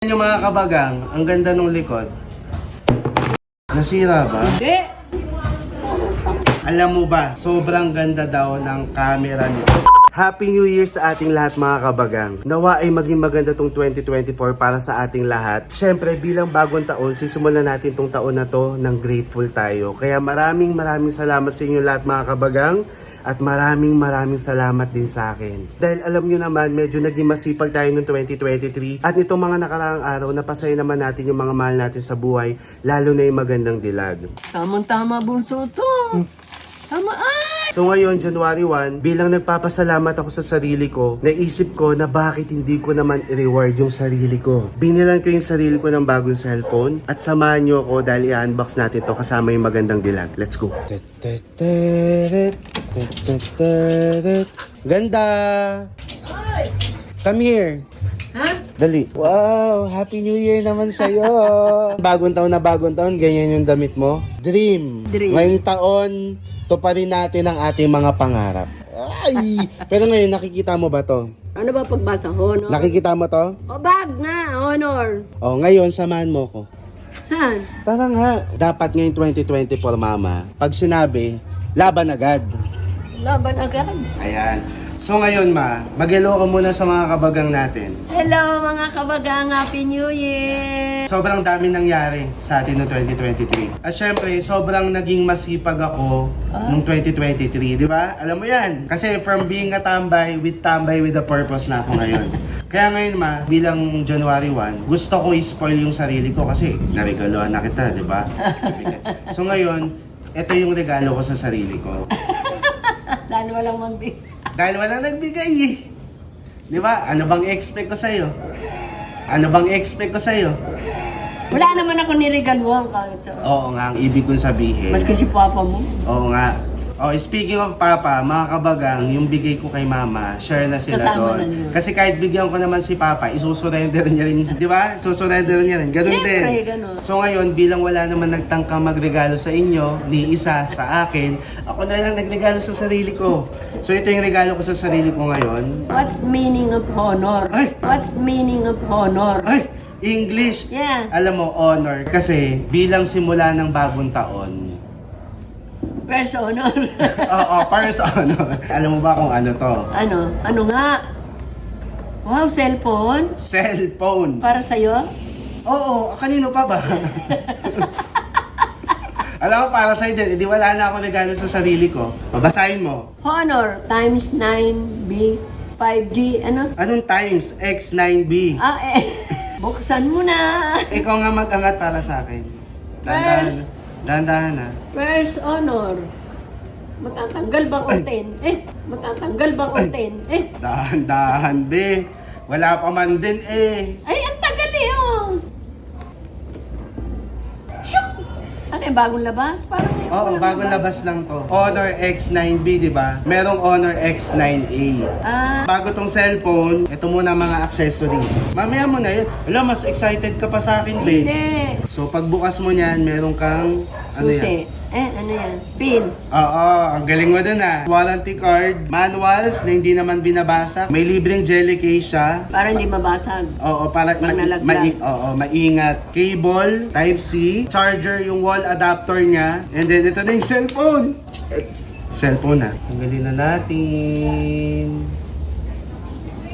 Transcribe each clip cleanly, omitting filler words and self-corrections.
Yung mga kabagang, ang ganda ng likod. Nasira ba? Hindi. Alam mo ba, sobrang ganda daw ng camera nito. Happy New Year sa ating lahat mga kabagang. Nawa ay maging maganda tong 2024 para sa ating lahat. Siyempre bilang bagong taon, sisimulan natin tong taon na to ng grateful tayo. Kaya maraming salamat sa inyo lahat mga kabagang. At maraming salamat din sa akin. Dahil alam nyo naman, medyo naging masipag tayo noong 2023. At nitong mga nakaraang araw, napasaya naman natin yung mga mahal natin sa buhay, lalo na yung magandang dilag. Tamang-tama, bunso to. Tama ay! So ngayon, January 1, bilang nagpapasalamat ako sa sarili ko, naisip ko na bakit hindi ko naman i-reward yung sarili ko. Binilan ko yung sarili ko ng bagong cellphone at samahan nyo ako dahil i-unbox natin to kasama yung magandang dilag. Let's go! Ganda! Come here! Ha? Dali. Wow! Happy New Year naman sa'yo! Bagong taon, ganyan yung damit mo. Dream! Dream. Ngayong taon, tuparin natin ang ating mga pangarap. Ay! Pero ngayon, nakikita mo ba to? Ano ba pagbasa? Honor? Nakikita mo to? O bag na, honor. O, ngayon, samahan mo ko. Saan? Tara nga. Dapat ngayong 2024, mama, pag sinabi, laban agad. Laban agad. Ayan. So ngayon, ma, mag-hello ka muna sa mga kabagang natin. Hello mga kabagang, Happy New Year! Sobrang dami nangyari sa atin noong 2023. At syempre, sobrang naging masipag ako noong 2023, di ba? Alam mo yan. Kasi from being a tambay with a purpose na ako ngayon. Kaya ngayon, ma, bilang January 1, gusto ko i-spoil yung sarili ko kasi naregaloan na kita, di ba? So ngayon, ito yung regalo ko sa sarili ko. Dahil walang magbigay. Dahil wala nagbigay eh. Di ba? Ano bang expect ko sa'yo? Ano bang expect ko sa'yo? Wala naman ako niregaluhan kahit sa... Oo nga, ang ibig kong sabihin. Maski si papa mo. Oo nga. Oh, speaking of papa, mga kabagang, yung bigay ko kay mama, share na sila Kasama doon. na niyo. Kasi kahit bigyan ko naman si papa, isusurrender niya rin, di ba? Susurrender niya rin. Ganun Siyempre, din. ganun. So ngayon, bilang wala naman nagtangkang magregalo sa inyo, ni isa sa akin, ako na lang nagregalo sa sarili ko. So ito yung regalo ko sa sarili ko ngayon. What's meaning of honor? Ay! What's meaning of honor? Ay! English! Yeah. Alam mo, honor. Kasi bilang simula ng bagong taon, First honor. oo, first honor. Alam mo ba kung ano to? Ano? Ano nga? Wow, cellphone? Cellphone. Para sa'yo? Oo, kanino pa ba? Alam mo, para sa'yo din, edi wala na ako regalo sa sarili ko. Babasahin mo. Honor times 9B 5G, ano? Anong times? X9B. Buksan mo na. Ikaw nga mag-angat para sa akin. Dahan-dahan. Dahan-dahan na. First honor. Magtatanggal ba konten? Magtatanggal ba konten? Dahan-dahan, be. Wala pa man din eh. Ay, ang tagal eh, oh. Shook! Ano yung bagong labas? Parang may Oo, bagong labas lang to. Honor X9B, di ba? Merong Honor X9A. Bago tong cellphone, ito muna mga accessories. Mamaya mo na yun. Alam, mas excited ka pa sa akin, be. Hindi. So, pagbukas mo niyan, meron kang, ano Susi. yan? Ano yan? Pin. Oo, ang galing mo dun ah. Warranty card, manuals na hindi naman binabasa. May libreng jelly case siya. Para hindi mabasag. Oo, para Pag nalaglag. maingat. Cable, Type-C, charger, yung wall adapter niya. And then, ito na yung cellphone. Cellphone ah. Tanggalin na natin.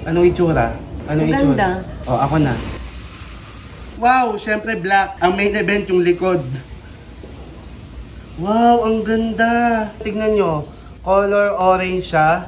Anong itsura? Anong itsura? Maganda. Oh, ako na. Wow, syempre black. Ang main event yung likod. Wow, ang ganda. Tignan nyo, color orange siya.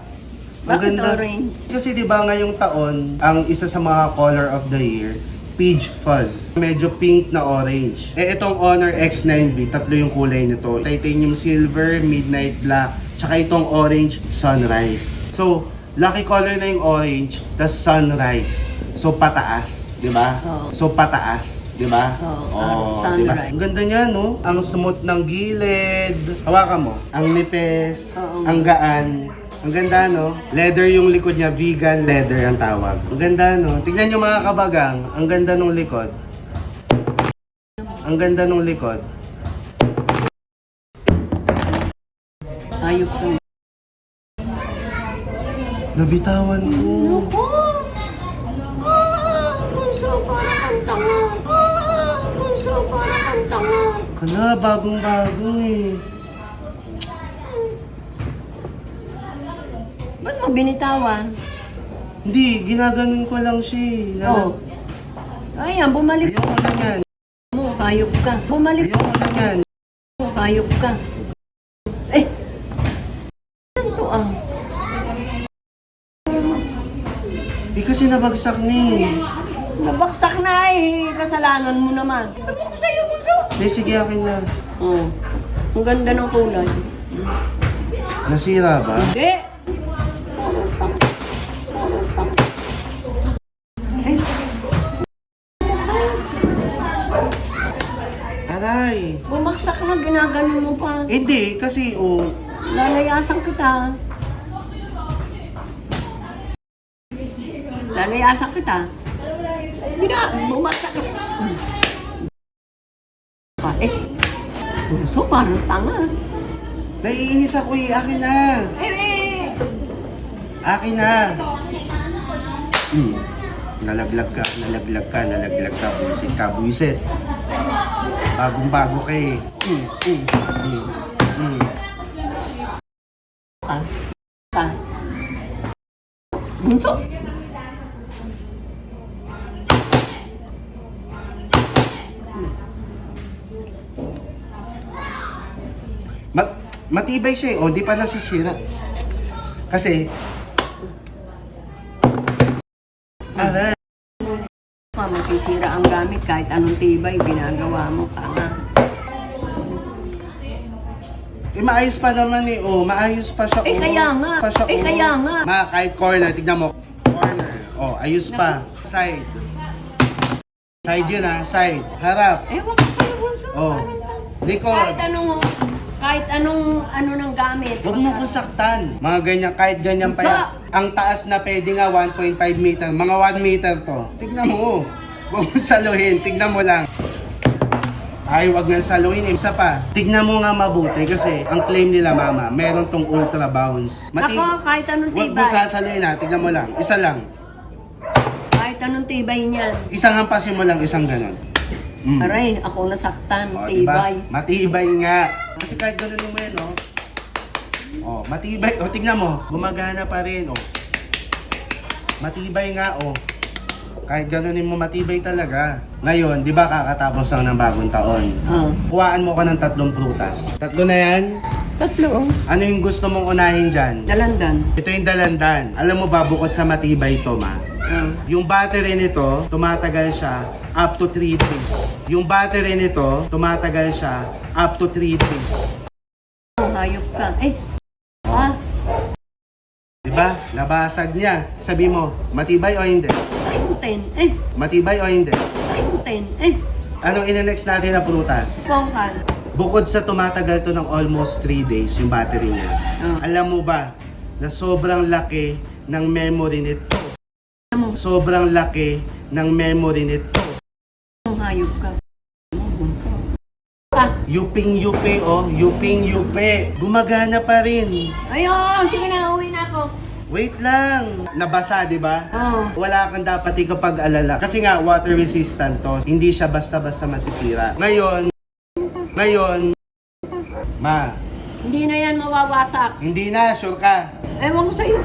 Ang Bakit ganda. orange? Kasi di ba ngayong taon, ang isa sa mga color of the year, peach fuzz. Medyo pink na orange. Itong Honor X9B, tatlo yung kulay nito. Titanium silver, midnight black, tsaka itong orange sunrise. So, lucky color na yung orange, tas sunrise. So, pataas, di ba? Oo. So, pataas, di ba? Oo, di ba? sunrise. Ang ganda niya, no? Ang smooth ng gilid. Hawakan mo. Ang nipis, Oo. ang gaan. Ang ganda, no? Leather yung likod niya, vegan leather ang tawag. Ang ganda, no? Tignan niyo mga kabagang, ang ganda ng likod. Ang ganda ng likod. Ayok ka. Nabitawan ko. Naku! Bunso, parang ang Hala, bagong-bago eh. Ba't mo binitawan? Hindi, ginaganon ko lang siya eh. Oo. Ayan, bumalik Ayoko na yan. mo. Hayop ka. Bumalik Ayoko na yan. mo. Hayop ka. Eh! Ano to ah? Eh kasi nabagsak ni. Nabaksak na eh. Kasalanan mo naman. Sabi ko sa'yo, bunso. Eh sige, akin na. Oo. Ang ganda ng kulay. Nasira ba? Hindi. Eh, Aray. bumaksak na, ginaganon mo pa. Hindi, kasi oh. Lalayasan kita. Lalayasan kita. Bumaksak na. Eh, bunso, parang tanga. Naiinis ako eh. Akin na. Eh. Akin na. Nalaglag ka, nalaglag ka, nalaglag ka. Buisit ka, buisit. Bagong-bago ka eh. Ka. Bunso. Matibay siya eh. O, di pa nasisira. Kasi, aray. Masisira ang gamit kahit anong tibay, ginagawa mo ka nga. Eh, maayos pa naman eh. Oh, maayos pa siya. Eh, kaya nga. Pa siya, Eh, kaya nga. Kahit corner, tignan mo. Corner. Oh, ayos pa. Side. Side yun ah, side. Harap. Ewan ko sa'yo, bunso. Oh. Likod. Kahit anong ano ng gamit. Huwag mo kong saktan. Mga ganyan, kahit ganyan pa yan. Ang taas na pwede nga 1.5 meter. Mga 1 meter to. Tignan mo. Huwag mo saluhin. Tignan mo lang. Ay, wag nga saluhin. Isa pa. Tignan mo nga mabuti kasi ang claim nila mama, meron tong ultra bounce. Ako, kahit anong Huwag mo tibay. sasaluhin ha. Tignan mo lang. Isa lang. Kahit anong tibay niyan. Isang hampasin mo lang, isang ganon. Aray, ako nasaktan. O, diba? Tibay. Matibay nga. Kasi kahit ganun mo yan, oh. Oh, matibay. O, tignan mo. Gumagana pa rin, oh. Matibay nga, oh. Kahit ganunin mo, matibay talaga. Ngayon, di ba kakatapos lang ng bagong taon? Oh. Kuhaan mo ka ng 3 prutas. 3 na yan? Tatlo, oh. Ano yung gusto mong unahin dyan? Dalandan. Ito yung dalandan. Alam mo ba, bukod sa matibay ito, ma? Oh. Yung battery nito, tumatagal siya up to 3 days. Yung battery nito, tumatagal siya up to 3 days. Hayop ka. Eh. Ah. Diba? Nabasag niya. Sabi mo, matibay o hindi? Tainten. Eh. Matibay o hindi? Tainten. Eh. Anong ina-next natin na prutas? Pongkan. Bukod sa tumatagal to ng almost 3 days yung battery niya. Oh. Alam mo ba na sobrang laki ng memory nito? Ano mo? Sobrang laki ng memory nito. Hayop ka. Bunso. Ah. Yuping-yupi, oh. Yuping-yupi. Gumagana pa rin. Ayun, sige na, uwi na ako. Wait lang. Nabasa, di ba? Oh. Wala kang dapat ikapag-alala. Kasi nga, water resistant to. Hindi siya basta-basta masisira. Ngayon, ma, Hindi na yan mawawasak. hindi na, sure ka. Ewan ko sa'yo.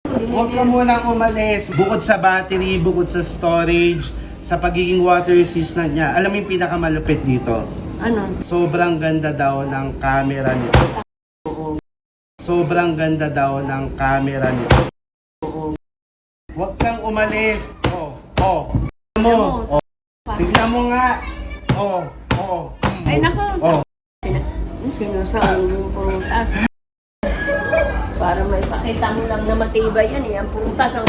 Huwag ka munang umalis. Bukod sa battery, bukod sa storage, sa pagiging water resistant niya. Alam mo yung pinakamalupit dito? Ano? Sobrang ganda daw ng camera nito. Oo. Sobrang ganda daw ng camera nito. Oo. Huwag kang umalis. Oh. Tignan mo. Oh. Tignan mo nga. Oh. Ay, nako. Oh. Sinusaan yung prutas. Para may pakita mo lang na matibay yan eh. Ang prutas, ang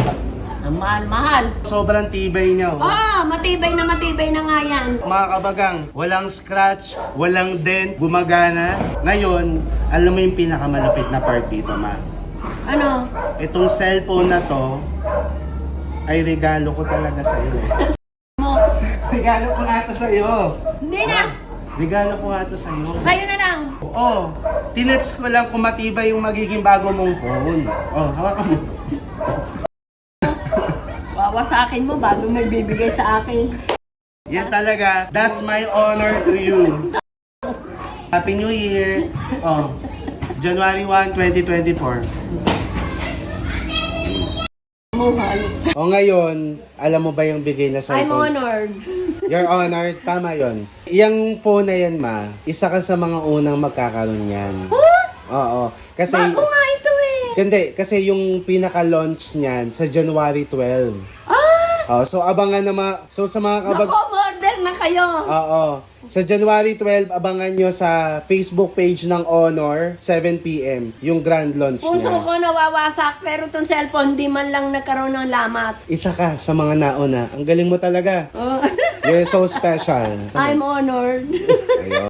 mahal-mahal. Sobrang tibay niya. Oh. Matibay na nga yan. Mga kabagang, walang scratch, walang dent, gumagana. Ngayon, alam mo yung pinakamalapit na part dito, ma. Ano? Itong cellphone na to, ay regalo ko talaga sa iyo. Mo? Regalo ko nga to sa iyo. Hindi na. Regalo ko nga to sa iyo. Sa'yo na lang. Oo. Tinets ko lang kung matibay yung magiging bago mong phone. Oh, hawakan mo. Wawa sa akin mo bago may bibigay sa akin. Yan talaga. That's my honor to you. Happy New Year! Oh, January 1, 2024. Muhal. O ngayon, alam mo ba yung bigay na I'm cellphone? honored. Your Honor, tama yon. Yung phone na yan, ma, isa ka sa mga unang magkakaroon yan. Oo. Kasi, Bago nga ito eh. hindi, kasi yung pinaka-launch niyan sa January 12. Ah! So abangan na so sa mga kabag... Nako, order na kayo. Oo. Sa January 12, abangan nyo sa Facebook page ng Honor, 7 p.m. yung grand launch Puso niya. ko nawawasak pero tong cellphone di man lang nagkaroon ng lamat. Isa ka sa mga nauna. Ang galing mo talaga. Oh. You're so special. I'm honored. Ayun.